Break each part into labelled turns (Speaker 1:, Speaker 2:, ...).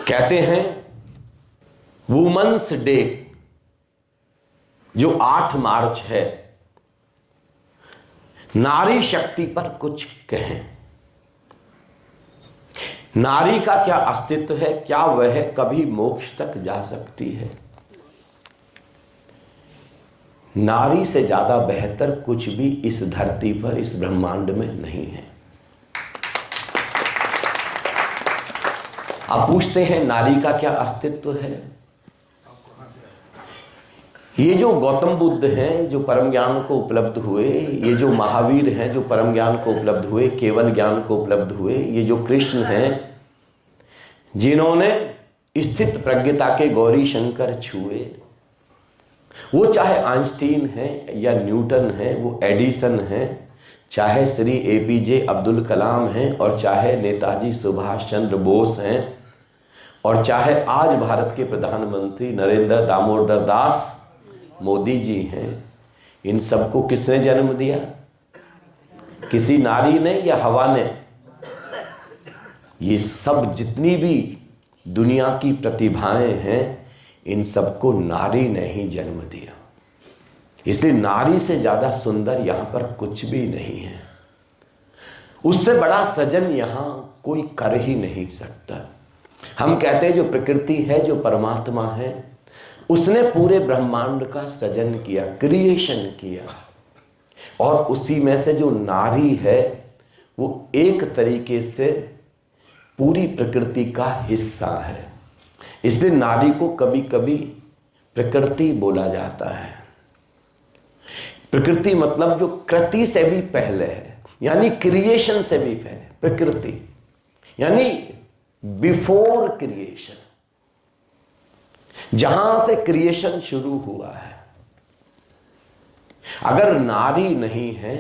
Speaker 1: कहते हैं women's day जो 8 मार्च है, नारी शक्ति पर कुछ कहें। नारी का क्या अस्तित्व है? क्या वह कभी मोक्ष तक जा सकती है? नारी से ज्यादा बेहतर कुछ भी इस धरती पर, इस ब्रह्मांड में नहीं है। आप पूछते हैं नारी का क्या अस्तित्व है? ये जो गौतम बुद्ध हैं जो परम ज्ञान को उपलब्ध हुए, ये जो महावीर हैं जो परम ज्ञान को उपलब्ध हुए, केवल ज्ञान को उपलब्ध हुए, ये जो कृष्ण हैं जिन्होंने स्थित प्रज्ञता के गौरी शंकर छुए, वो चाहे आइंस्टीन हैं या न्यूटन हैं, वो एडिसन हैं, चाहे श्री एपीजे अब्दुल कलाम हैं, और चाहे नेताजी सुभाष चंद्र बोस हैं, और चाहे आज भारत के प्रधानमंत्री नरेंद्र दामोदर दास मोदी जी हैं, इन सबको किसने जन्म दिया? किसी नारी ने या हवा ने? ये सब जितनी भी दुनिया की प्रतिभाएं हैं, इन सबको नारी ने ही जन्म दिया। इसलिए नारी से ज्यादा सुंदर यहां पर कुछ भी नहीं है। उससे बड़ा सजन यहां कोई कर ही नहीं सकता। हम कहते हैं जो प्रकृति है, जो परमात्मा है, उसने पूरे ब्रह्मांड का सृजन किया, क्रिएशन किया, और उसी में से जो नारी है वो एक तरीके से पूरी प्रकृति का हिस्सा है। इसलिए नारी को कभी कभी प्रकृति बोला जाता है। प्रकृति मतलब जो कृति से भी पहले है, यानी क्रिएशन से भी पहले प्रकृति, यानी बिफोर क्रिएशन, जहां से क्रिएशन शुरू हुआ है। अगर नारी नहीं है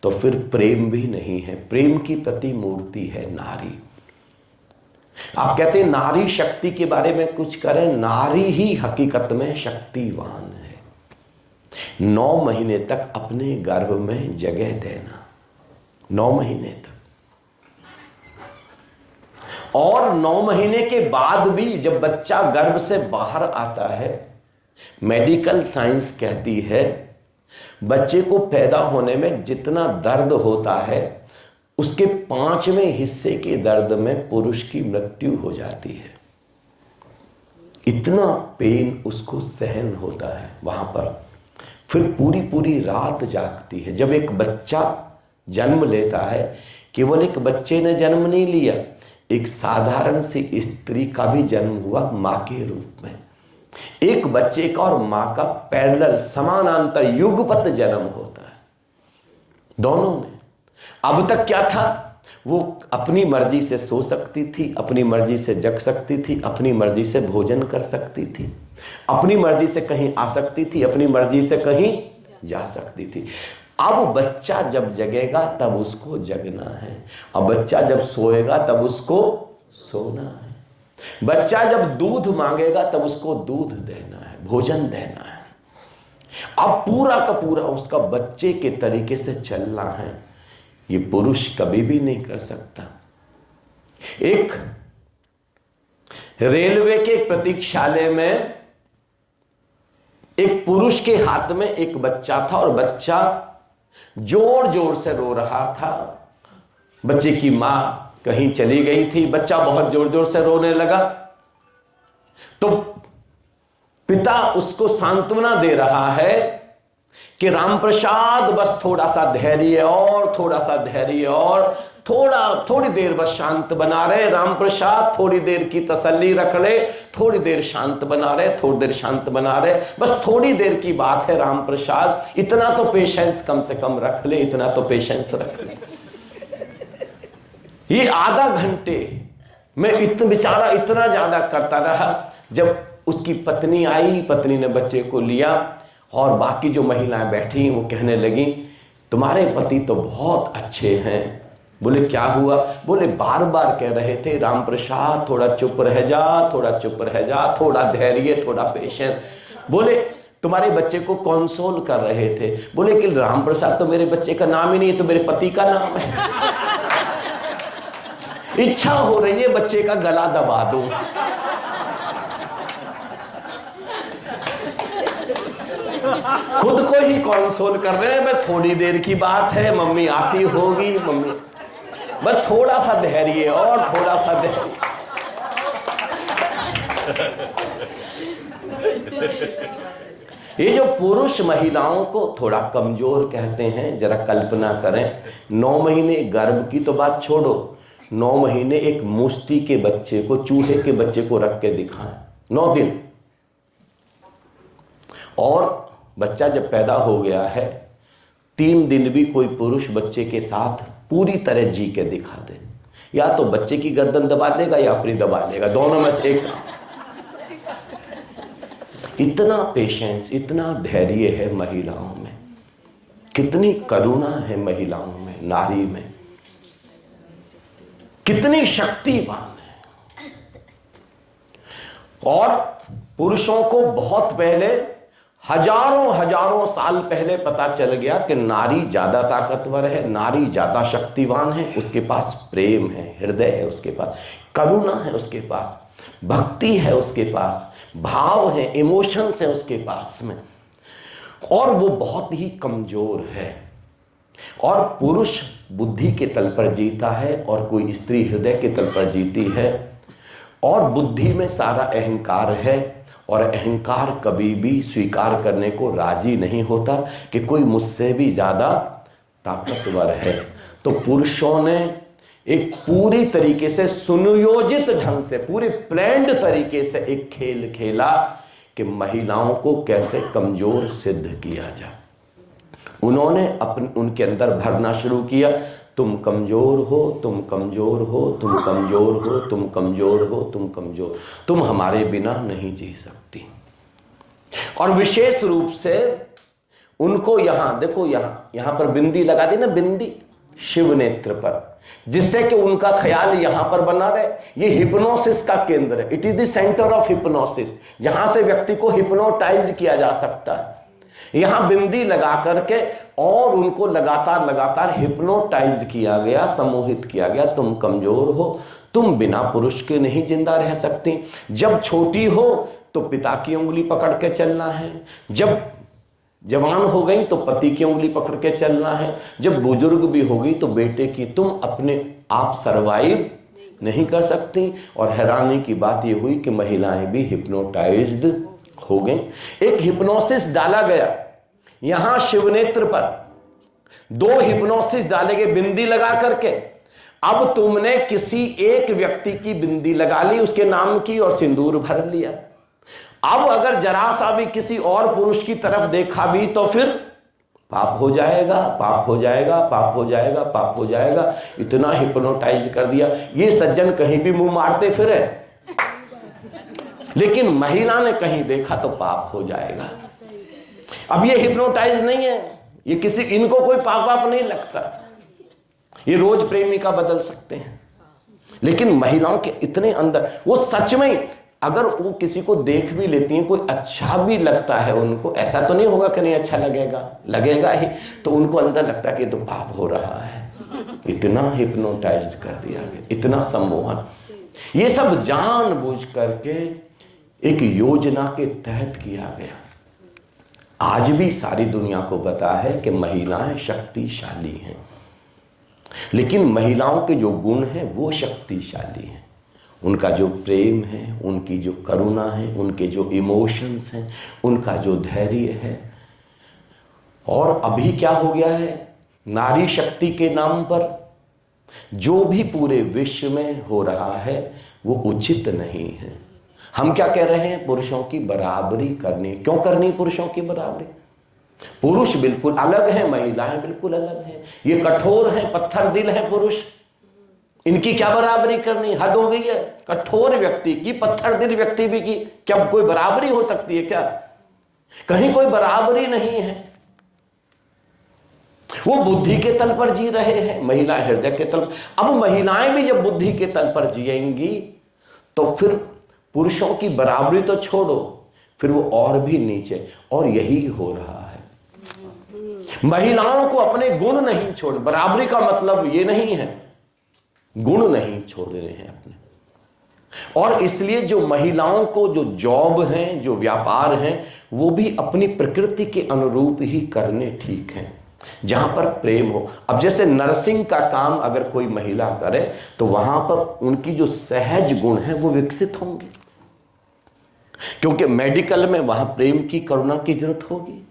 Speaker 1: तो फिर प्रेम भी नहीं है। प्रेम की प्रतिमूर्ति है नारी। आप कहते हैं नारी शक्ति के बारे में कुछ करें, नारी ही हकीकत में शक्तिवान है। 9 महीने तक अपने गर्भ में जगह देना, 9 महीने तक, और 9 महीने के बाद भी जब बच्चा गर्भ से बाहर आता है, मेडिकल साइंस कहती है बच्चे को पैदा होने में जितना दर्द होता है, उसके 5वें हिस्से के दर्द में पुरुष की मृत्यु हो जाती है। इतना पेन उसको सहन होता है वहां पर। फिर पूरी पूरी रात जागती है। जब एक बच्चा जन्म लेता है, केवल एक बच्चे ने जन्म नहीं लिया, एक साधारण सी स्त्री का भी जन्म हुआ मां के रूप में। एक बच्चे का और मां का पैरेलल, समानांतर, युगपत जन्म होता है दोनों में। अब तक क्या था? वो अपनी मर्जी से सो सकती थी, अपनी मर्जी से जग सकती थी, अपनी मर्जी से भोजन कर सकती थी, अपनी मर्जी से कहीं आ सकती थी, अपनी मर्जी से कहीं जा सकती थी। अब बच्चा जब जगेगा तब उसको जगना है, अब बच्चा जब सोएगा तब उसको सोना है, बच्चा जब दूध मांगेगा तब उसको दूध देना है, भोजन देना है। अब पूरा का पूरा उसका बच्चे के तरीके से चलना है। ये पुरुष कभी भी नहीं कर सकता। एक रेलवे के प्रतीक्षालय में एक पुरुष के हाथ में एक बच्चा था, और बच्चा जोर जोर से रो रहा था। बच्चे की मां कहीं चली गई थी, बच्चा बहुत जोर जोर से रोने लगा, तो पिता उसको सांत्वना दे रहा है कि राम प्रसाद बस थोड़ा सा धैर्य और, थोड़ा सा धैर्य और, थोड़ी देर बस शांत बना रहे राम प्रसाद, थोड़ी देर की तसल्ली रख ले, थोड़ी देर शांत बना रहे, थोड़ी देर शांत बना रहे, बस थोड़ी देर की बात है राम प्रसाद, इतना तो पेशेंस कम से कम रख ले, इतना तो पेशेंस रख ले। ये आधा घंटे में बेचारा इतना ज्यादा करता रहा। जब उसकी पत्नी आई, पत्नी ने बच्चे को लिया, और बाकी जो महिलाएं बैठी वो कहने लगी तुम्हारे पति तो बहुत अच्छे हैं। बोले क्या हुआ? बोले बार बार कह रहे थे राम प्रसाद थोड़ा चुप रह जा, थोड़ा चुप रह जा, थोड़ा धैर्य, थोड़ा पेशेंस। बोले तुम्हारे बच्चे को कंसोल कर रहे थे। बोले कि राम प्रसाद तो मेरे बच्चे का नाम ही नहीं है, तो मेरे पति का नाम है। इच्छा हो रही है बच्चे का गला दबा दूं। खुद को ही कंसोल कर रहे हैं, मैं थोड़ी देर की बात है, मम्मी आती होगी, मम्मी बस थोड़ा सा धैर्य और थोड़ा सा धैर्य। ये जो पुरुष महिलाओं को थोड़ा कमजोर कहते हैं, जरा कल्पना करें, 9 महीने गर्भ की तो बात छोड़ो, 9 महीने एक मुष्टि के बच्चे को, चूहे के बच्चे को रख के दिखाएं, 9 दिन, और बच्चा जब पैदा हो गया है 3 दिन भी कोई पुरुष बच्चे के साथ पूरी तरह जी के दिखा दे, या तो बच्चे की गर्दन दबा देगा या अपनी दबा देगा, दोनों में से एक। इतना पेशेंस, इतना धैर्य है महिलाओं में, कितनी करुणा है महिलाओं में, नारी में, कितनी शक्तिवान है। और पुरुषों को बहुत पहले, हजारों हजारों साल पहले पता चल गया कि नारी ज्यादा ताकतवर है, नारी ज्यादा शक्तिवान है, उसके पास प्रेम है, हृदय है उसके पास, करुणा है उसके पास, भक्ति है उसके पास, भाव है, इमोशंस है उसके पास में, और वो बहुत ही कमजोर है। और पुरुष बुद्धि के तल पर जीता है और कोई स्त्री हृदय के तल पर जीती है, और बुद्धि में सारा अहंकार है, और अहंकार कभी भी स्वीकार करने को राजी नहीं होता कि कोई मुझसे भी ज्यादा ताकतवर है। तो पुरुषों ने एक पूरी तरीके से सुनियोजित ढंग से, पूरी प्लान्ड तरीके से एक खेल खेला कि महिलाओं को कैसे कमजोर सिद्ध किया जाए। उन्होंने उनके अंदर भरना शुरू किया, तुम कमजोर हो, तुम कमजोर हो, तुम कमजोर हो, तुम कमजोर हो, तुम कमजोर, तुम हमारे बिना नहीं जी सकती। और विशेष रूप से उनको यहां देखो, यहां पर बिंदी लगा दी ना, बिंदी शिव नेत्र पर, जिससे कि उनका ख्याल यहां पर बना रहे। ये हिप्नोसिस का केंद्र है, it is the centre of hypnosis, जहां से व्यक्ति को हिप्नोटाइज किया जा सकता है। यहां बिंदी लगा करके और उनको लगातार लगातार हिप्नोटाइज किया गया, सम्मोहित किया गया, तुम कमजोर हो, तुम बिना पुरुष के नहीं जिंदा रह सकती। जब छोटी हो तो पिता की उंगली पकड़ के चलना है, जब जवान हो गई तो पति की उंगली पकड़ के चलना है, जब बुजुर्ग भी हो गई तो बेटे की। तुम अपने आप सरवाइव नहीं कर सकती। और हैरानी की बात यह हुई कि महिलाएं भी हिप्नोटाइज्ड हो गई। एक हिप्नोसिस डाला गया यहां शिवनेत्र पर, 2 हिप्नोसिस डाले गए बिंदी लगा करके। अब तुमने किसी एक व्यक्ति की बिंदी लगा ली, उसके नाम की, और सिंदूर भर लिया। अब अगर जरा सा भी किसी और पुरुष की तरफ देखा भी तो फिर पाप हो जाएगा, पाप हो जाएगा, पाप हो जाएगा, पाप हो जाएगा। इतना हिप्नोटाइज कर दिया। ये सज्जन कहीं भी मुंह मारते फिरे, लेकिन महिला ने कहीं देखा तो पाप हो जाएगा। अब ये हिप्नोटाइज नहीं है, ये किसी, इनको कोई पाप वाप नहीं लगता, ये रोज प्रेमिका बदल सकते हैं। लेकिन महिलाओं के इतने अंदर, वो सच में अगर वो किसी को देख भी लेती हैं, कोई अच्छा भी लगता है उनको, ऐसा तो नहीं होगा कि नहीं अच्छा लगेगा, लगेगा ही, तो उनको अंदर लगता है कि तो पाप हो रहा है। इतना हिप्नोटाइज कर दिया गया, इतना सम्मोहन। ये सब जानबूझ करके एक योजना के तहत किया गया। आज भी सारी दुनिया को पता है कि महिलाएं शक्तिशाली हैं, लेकिन महिलाओं के जो गुण हैं वो शक्तिशाली हैं। उनका जो प्रेम है, उनकी जो करुणा है, उनके जो इमोशंस हैं, उनका जो धैर्य है। और अभी क्या हो गया है, नारी शक्ति के नाम पर जो भी पूरे विश्व में हो रहा है वो उचित नहीं है। हम क्या कह रहे हैं, पुरुषों की बराबरी करनी। क्यों करनी पुरुषों की बराबरी? पुरुष बिल्कुल अलग है, महिलाएं बिल्कुल अलग हैं। ये कठोर हैं, पत्थर दिल है पुरुष, इनकी क्या बराबरी करनी? हद हो गई है। कठोर व्यक्ति की, पत्थर दिल व्यक्ति भी की क्या कोई बराबरी हो सकती है क्या? कहीं कोई बराबरी नहीं है। वो बुद्धि के तल पर जी रहे हैं, महिला हृदय के तल। अब महिलाएं भी जब बुद्धि के तल पर जिएंगी तो फिर पुरुषों की बराबरी तो छोड़ो, फिर वो और भी नीचे। और यही हो रहा है। महिलाओं को अपने गुण नहीं छोड़, बराबरी का मतलब ये नहीं है गुण नहीं छोड़ रहे हैं अपने। और इसलिए जो महिलाओं को जो जॉब हैं, जो व्यापार हैं, वो भी अपनी प्रकृति के अनुरूप ही करने ठीक हैं, जहां पर प्रेम हो। अब जैसे नर्सिंग का काम अगर कोई महिला करे तो वहां पर उनकी जो सहज गुण है वो विकसित होंगे, क्योंकि मेडिकल में वहां प्रेम की, करुणा की जरूरत होगी,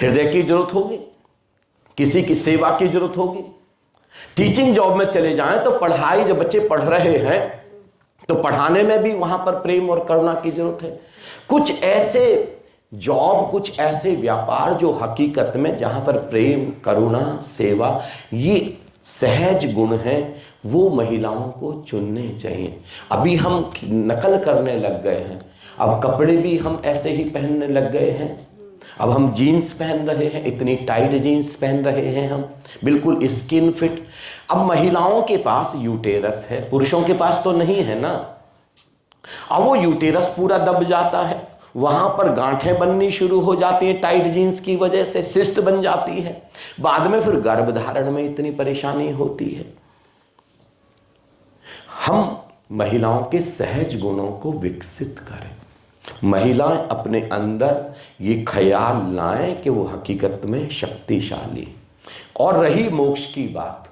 Speaker 1: हृदय की जरूरत होगी, किसी की सेवा की जरूरत होगी। टीचिंग जॉब में चले जाएं तो पढ़ाई, जब बच्चे पढ़ रहे हैं तो पढ़ाने में भी वहां पर प्रेम और करुणा की जरूरत है। कुछ ऐसे जॉब, कुछ ऐसे व्यापार जो हकीकत में जहां पर प्रेम, करुणा, सेवा, ये सहज गुण हैं, वो महिलाओं को चुनने चाहिए। अभी हम नकल करने लग गए हैं, अब कपड़े भी हम ऐसे ही पहनने लग गए हैं। अब हम जीन्स पहन रहे हैं, इतनी टाइट जीन्स पहन रहे हैं हम, बिल्कुल स्किन फिट। अब महिलाओं के पास यूटेरस है, पुरुषों के पास तो नहीं है ना। अब वो यूटेरस पूरा दब जाता है, वहां पर गांठें बननी शुरू हो जाती हैं, टाइट जीन्स की वजह से सिस्ट बन जाती है, बाद में फिर गर्भधारण में इतनी परेशानी होती है। हम महिलाओं के सहज गुणों को विकसित करें, महिलाएं अपने अंदर ये ख्याल लाएं कि वो हकीकत में शक्तिशाली। और रही मोक्ष की बात,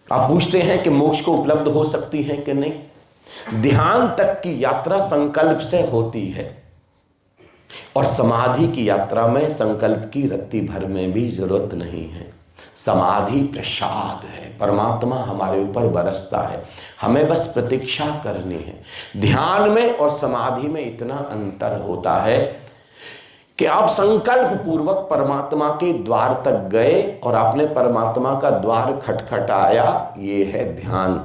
Speaker 1: आप पूछते हैं कि मोक्ष को उपलब्ध हो सकती है कि नहीं। ध्यान तक की यात्रा संकल्प से होती है, और समाधि की यात्रा में संकल्प की रत्ती भर में भी जरूरत नहीं है। समाधि प्रसाद है, परमात्मा हमारे ऊपर बरसता है, हमें बस प्रतीक्षा करनी है। ध्यान में और समाधि में इतना अंतर होता है कि आप संकल्प पूर्वक परमात्मा के द्वार तक गए और आपने परमात्मा का द्वार खटखटाया, ये है ध्यान।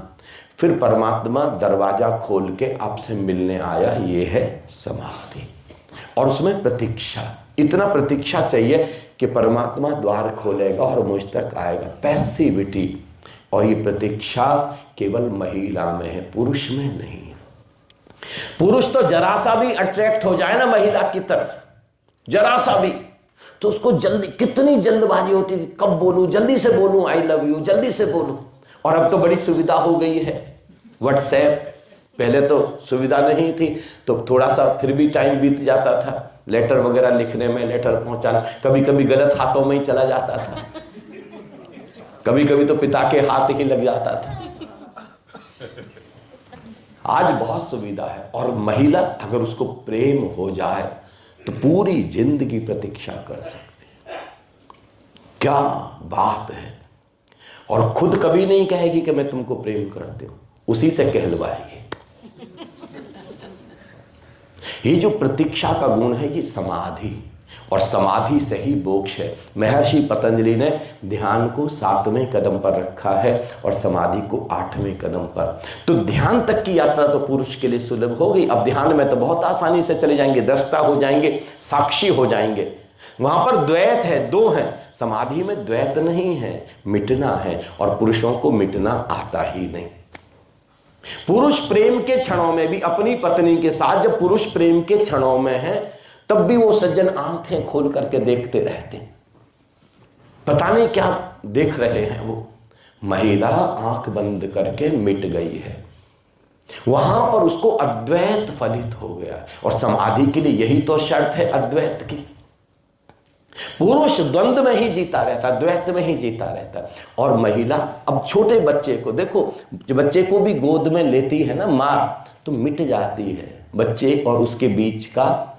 Speaker 1: फिर परमात्मा दरवाजा खोल के आपसे मिलने आया, ये है समाधि। और उसमें प्रतीक्षा, इतना प्रतीक्षा चाहिए कि परमात्मा द्वार खोलेगा और मुझ तक आएगा, पैसिविटी। और ये प्रतीक्षा केवल महिला में है, पुरुष में नहीं है। पुरुष तो जरा सा भी अट्रैक्ट हो जाए ना महिला की तरफ, जरा सा भी, तो उसको जल्दी, कितनी जल्दबाजी होती है, कब बोलूं, जल्दी से बोलूं आई लव यू, जल्दी से बोलूं। और अब तो बड़ी सुविधा हो गई है, व्हाट्सएप, पहले तो सुविधा नहीं थी, तो थोड़ा सा फिर भी टाइम बीत जाता था लेटर वगैरह लिखने में, लेटर पहुंचाना, कभी कभी गलत हाथों में ही चला जाता था, कभी कभी तो पिता के हाथ ही लग जाता था। आज बहुत सुविधा है, और महिला अगर उसको प्रेम हो जाए तो पूरी जिंदगी प्रतीक्षा कर सकती है। क्या बात है। और खुद कभी नहीं कहेगी कि मैं तुमको प्रेम करती हूं, उसी से कहलवाएगी। ये जो प्रतीक्षा का गुण है, ये समाधि, और समाधि से ही मोक्ष है। महर्षि पतंजलि ने ध्यान को 7वें कदम पर रखा है और समाधि को 8वें कदम पर। तो ध्यान तक की यात्रा तो पुरुष के लिए सुलभ हो गई। अब ध्यान में तो बहुत आसानी से चले जाएंगे, दृष्टा हो जाएंगे, साक्षी हो जाएंगे। वहां पर द्वैत है, दो है, समाधि में द्वैत नहीं है, मिटना है, और पुरुषों को मिटना आता ही नहीं। पुरुष प्रेम के क्षणों में भी अपनी पत्नी के साथ, जब पुरुष प्रेम के क्षणों में है, तब भी वो सज्जन आंखें खोल करके देखते रहते, पता नहीं क्या देख रहे हैं वो। महिला आंख बंद करके मिट गई है, वहां पर उसको अद्वैत फलित हो गया। और समाधि के लिए यही तो शर्त है अद्वैत की। पुरुष द्वंद्व में ही जीता रहता, द्वैत में ही जीता रहता, और महिला, अब छोटे बच्चे को देखो, जब बच्चे को भी गोद में लेती है ना माँ, तो मिट जाती है बच्चे और उसके बीच का,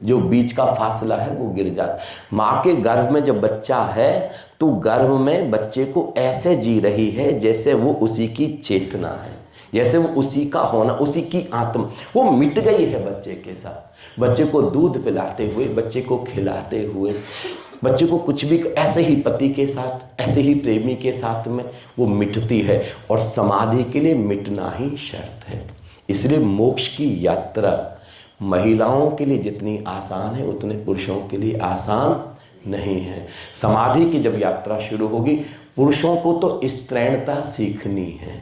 Speaker 1: जो बीच का फासला है वो गिर जाता। माँ के गर्भ में जब बच्चा है तो गर्भ में बच्चे को ऐसे जी रही है जैसे वो उसी की चेतना है, जैसे वो उसी का होना, उसी की आत्मा, वो मिट गई है बच्चे के साथ। बच्चे को दूध पिलाते हुए, बच्चे को खिलाते हुए, बच्चे को कुछ भी, ऐसे ही पति के साथ, ऐसे ही प्रेमी के साथ में वो मिटती है। और समाधि के लिए मिटना ही शर्त है। इसलिए मोक्ष की यात्रा महिलाओं के लिए जितनी आसान है उतने पुरुषों के लिए आसान नहीं है। समाधि की जब यात्रा शुरू होगी, पुरुषों को तो स्त्रैणता सीखनी है,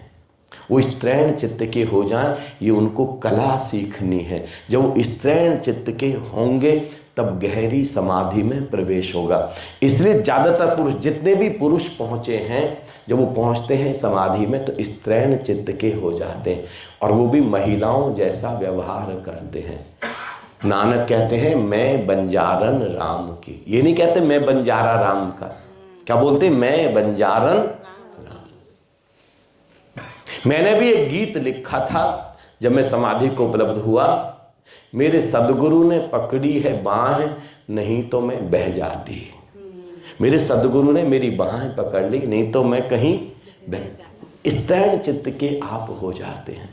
Speaker 1: वो स्त्रैण चित्त के हो जाएं, ये उनको कला सीखनी है। जब वो स्त्रैण चित्त के होंगे तब गहरी समाधि में प्रवेश होगा। इसलिए ज़्यादातर पुरुष, जितने भी पुरुष पहुँचे हैं, जब वो पहुँचते हैं समाधि में तो स्त्रैण चित्त के हो जाते हैं और वो भी महिलाओं जैसा व्यवहार करते हैं। नानक कहते हैं मैं बंजारन राम की, ये नहीं कहते मैं बंजारा राम का, क्या बोलते मैं बंजारन राम। मैंने भी एक गीत लिखा था जब मैं समाधि को उपलब्ध हुआ, मेरे सदगुरु ने पकड़ी है बाह, नहीं तो मैं बह जाती। मेरे सदगुरु ने मेरी बाहें पकड़ ली, नहीं तो मैं कहीं बह। स्त्रैण चित्त के आप हो जाते हैं।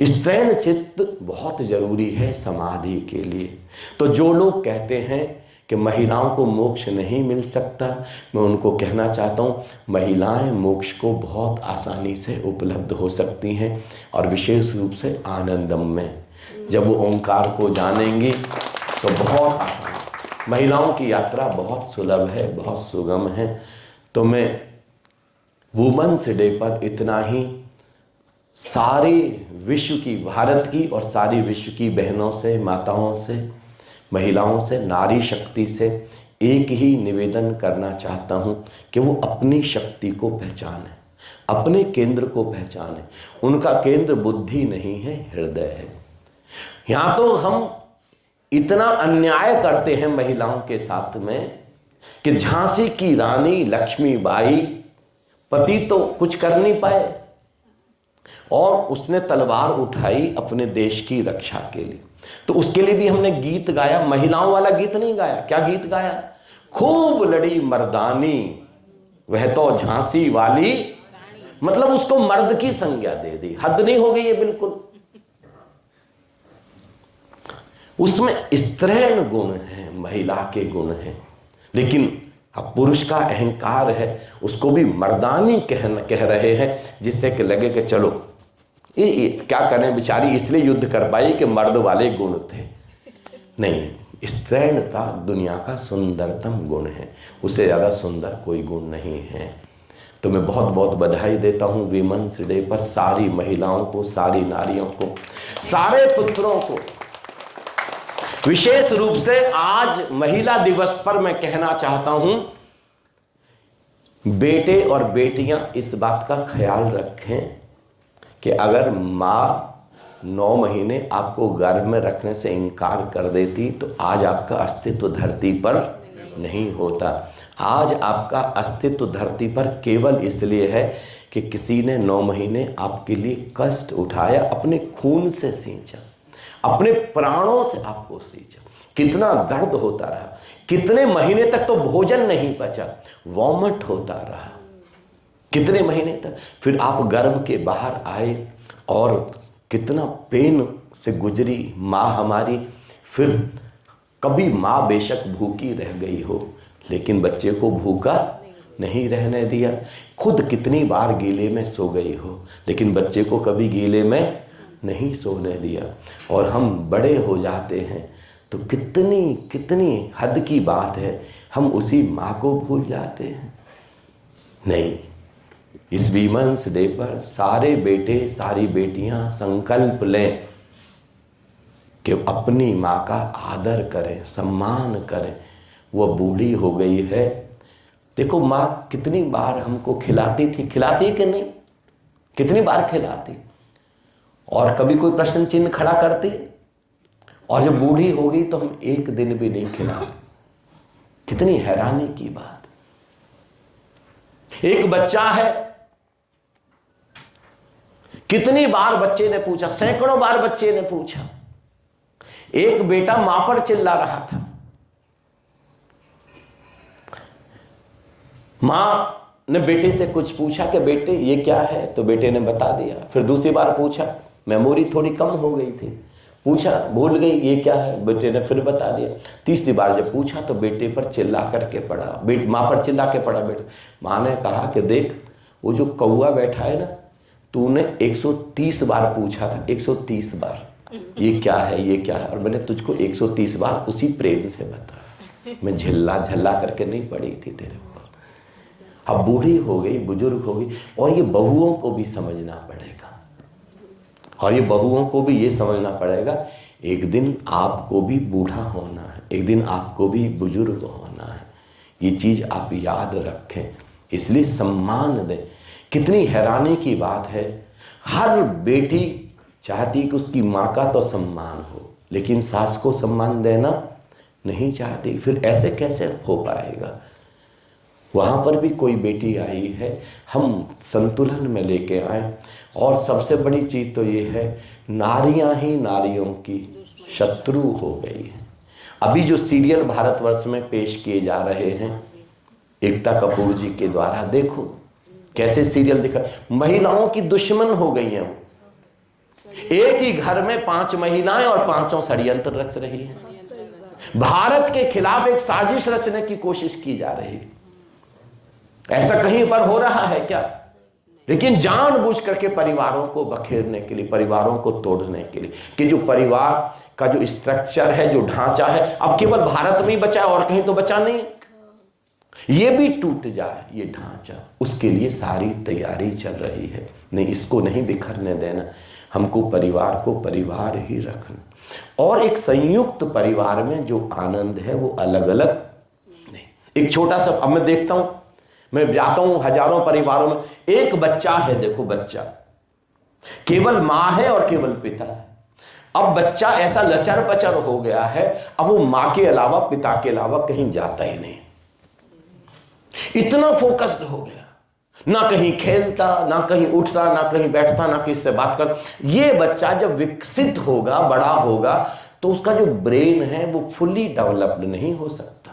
Speaker 1: स्त्रैण चित्त बहुत जरूरी है समाधि के लिए। तो जो लोग कहते हैं कि महिलाओं को मोक्ष नहीं मिल सकता, मैं उनको कहना चाहता हूँ महिलाएं मोक्ष को बहुत आसानी से उपलब्ध हो सकती हैं और विशेष रूप से आनंदम में। जब वो ओंकार को जानेंगी तो बहुत आसान, महिलाओं की यात्रा बहुत सुलभ है, बहुत सुगम है। तो मैं वुमेन्स डे पर इतना ही सारे विश्व की, भारत की और सारी विश्व की बहनों से, माताओं से, महिलाओं से, नारी शक्ति से एक ही निवेदन करना चाहता हूँ कि वो अपनी शक्ति को पहचाने, अपने केंद्र को पहचाने। उनका केंद्र बुद्धि नहीं है, हृदय है। यहाँ तो हम इतना अन्याय करते हैं महिलाओं के साथ में कि झांसी की रानी लक्ष्मीबाई, पति तो कुछ कर नहीं पाए और उसने तलवार उठाई अपने देश की रक्षा के लिए। तो उसके लिए भी हमने गीत गाया, महिलाओं वाला गीत नहीं गाया। क्या गीत गाया? खूब लड़ी मर्दानी वह तो झांसी वाली, मतलब उसको मर्द की संज्ञा दे दी। हद नहीं हो गई है बिल्कुल। उसमें स्त्रैण गुण है, महिला के गुण हैं, लेकिन अब पुरुष का अहंकार है, उसको भी मर्दानी कह रहे हैं, जिससे कि लगे कि चलो ये क्या करें, बेचारी इसलिए युद्ध कर पाई कि मर्द वाले गुण थे। नहीं, स्त्रैणता दुनिया का सुंदरतम गुण है, उससे ज़्यादा सुंदर कोई गुण नहीं है। तो मैं बहुत बहुत बधाई देता हूँ वीमेंस डे पर सारी महिलाओं को, सारी नारियों को, सारे पुत्रों को। विशेष रूप से आज महिला दिवस पर मैं कहना चाहता हूं, बेटे और बेटियां इस बात का ख्याल रखें कि अगर माँ 9 महीने आपको गर्भ में रखने से इनकार कर देती तो आज आपका अस्तित्व धरती पर नहीं होता। आज आपका अस्तित्व धरती पर केवल इसलिए है कि किसी ने 9 महीने आपके लिए कष्ट उठाया, अपने खून से सींचा, अपने प्राणों से आपको सींचा। कितना दर्द होता रहा, कितने महीने तक तो भोजन नहीं पचा, वॉमिट होता रहा कितने महीने तक। फिर आप गर्भ के बाहर आए और कितना पेन से गुजरी माँ हमारी। फिर कभी माँ बेशक भूखी रह गई हो, लेकिन बच्चे को भूखा नहीं रहने दिया। खुद कितनी बार गीले में सो गई हो, लेकिन बच्चे को कभी गीले में नहीं सोने दिया। और हम बड़े हो जाते हैं तो कितनी कितनी हद की बात है, हम उसी माँ को भूल जाते हैं। नहीं, इस वीमेंस डे पर सारे बेटे, सारी बेटियां संकल्प लें कि अपनी माँ का आदर करें, सम्मान करें। वो बूढ़ी हो गई है, देखो माँ कितनी बार हमको खिलाती थी, खिलाती कि नहीं, कितनी बार खिलाती, और कभी कोई प्रश्न चिन्ह खड़ा करती, और जब बूढ़ी हो गई तो हम एक दिन भी नहीं खिलाते। कितनी हैरानी की बात। एक बच्चा है, कितनी बार बच्चे ने पूछा, सैकड़ों बार बच्चे ने पूछा। एक बेटा मां पर चिल्ला रहा था, मां ने बेटे से कुछ पूछा कि बेटे ये क्या है, तो बेटे ने बता दिया। फिर दूसरी बार पूछा, मेमोरी थोड़ी कम हो गई थी, पूछा भूल गई ये क्या है, बेटे ने फिर बता दिया। तीसरी बार जब पूछा तो बेटे पर चिल्ला करके पड़ा, माँ पर चिल्ला के पड़ा बेटा। माँ ने कहा कि देख वो जो कौआ बैठा है ना, तूने 130 बार पूछा था, 130 बार ये क्या है, ये क्या है, और मैंने तुझको 130 बार उसी प्रेम से बताया। मैं झल्ला झल्ला करके नहीं पड़ी थी तेरे ऊपर। अब बूढ़ी हो गई, बुजुर्ग हो गई, और ये बहुओं को भी समझना पड़ेगा, और ये बहुओं को भी ये समझना पड़ेगा एक दिन आपको भी बूढ़ा होना है, एक दिन आपको भी बुजुर्ग होना है। ये चीज़ आप याद रखें, इसलिए सम्मान दें। कितनी हैरानी की बात है, हर बेटी चाहती कि उसकी माँ का तो सम्मान हो, लेकिन सास को सम्मान देना नहीं चाहती। फिर ऐसे कैसे हो पाएगा? वहाँ पर भी कोई बेटी आई है, हम संतुलन में लेके आए। और सबसे बड़ी चीज़ तो ये है, नारियां ही नारियों की शत्रु हो गई हैं। अभी जो सीरियल भारतवर्ष में पेश किए जा रहे हैं एकता कपूर जी के द्वारा, देखो कैसे सीरियल दिखा, महिलाओं की दुश्मन हो गई हैं वो। एक ही घर में 5 महिलाएं और 5 षड्यंत्र रच रही हैं। भारत के खिलाफ एक साजिश रचने की कोशिश की जा रही है। ऐसा कहीं पर हो रहा है क्या? लेकिन जानबूझ करके परिवारों को बखेरने के लिए, परिवारों को तोड़ने के लिए, कि जो परिवार का जो स्ट्रक्चर है, जो ढांचा है, अब केवल भारत में ही बचा है और कहीं तो बचा नहीं, ये भी टूट जाए ये ढांचा, उसके लिए सारी तैयारी चल रही है। नहीं, इसको नहीं बिखरने देना, हमको परिवार को परिवार ही रखना। और एक संयुक्त परिवार में जो आनंद है वो अलग अलग नहीं। एक छोटा सा, अब मैं देखता हूं, मैं जाता हूं हजारों परिवारों में, एक बच्चा है, देखो बच्चा, केवल मां है और केवल पिता है। अब बच्चा ऐसा लचर पचर हो गया है, अब वो मां के अलावा, पिता के अलावा कहीं जाता ही नहीं, इतना फोकस्ड हो गया, ना कहीं खेलता, ना कहीं उठता, ना कहीं बैठता, ना किसी से बात कर। ये बच्चा जब विकसित होगा, बड़ा होगा, तो उसका जो ब्रेन है वो फुली डेवलप्ड नहीं हो सकता।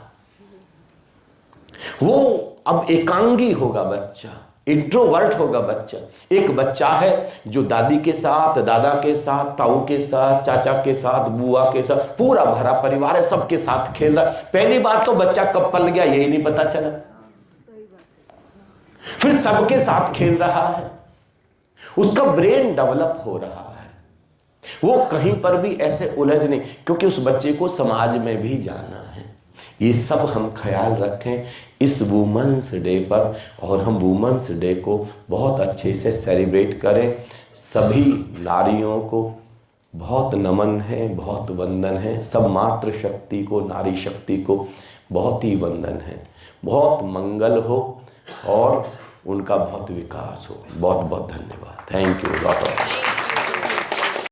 Speaker 1: वो अब एकांगी होगा बच्चा, इंट्रोवर्ट होगा बच्चा। एक बच्चा है जो दादी के साथ, दादा के साथ, ताऊ के साथ, चाचा के साथ, बुआ के साथ, पूरा भरा परिवार है, सबके साथ खेल रहा। पहली बात तो बच्चा कब पल गया यही नहीं पता चला, फिर सबके साथ खेल रहा है, उसका ब्रेन डेवलप हो रहा है, वो कहीं पर भी ऐसे उलझ नहीं, क्योंकि उस बच्चे को समाज में भी जाना है। ये सब हम ख्याल रखें इस वुमेन्स डे पर, और हम वुमेन्स डे को बहुत अच्छे से सेलिब्रेट करें। सभी नारियों को बहुत नमन है, बहुत वंदन है, सब मातृशक्ति को, नारी शक्ति को बहुत ही वंदन है। बहुत मंगल हो और उनका बहुत विकास हो। बहुत बहुत धन्यवाद। Thank you lot of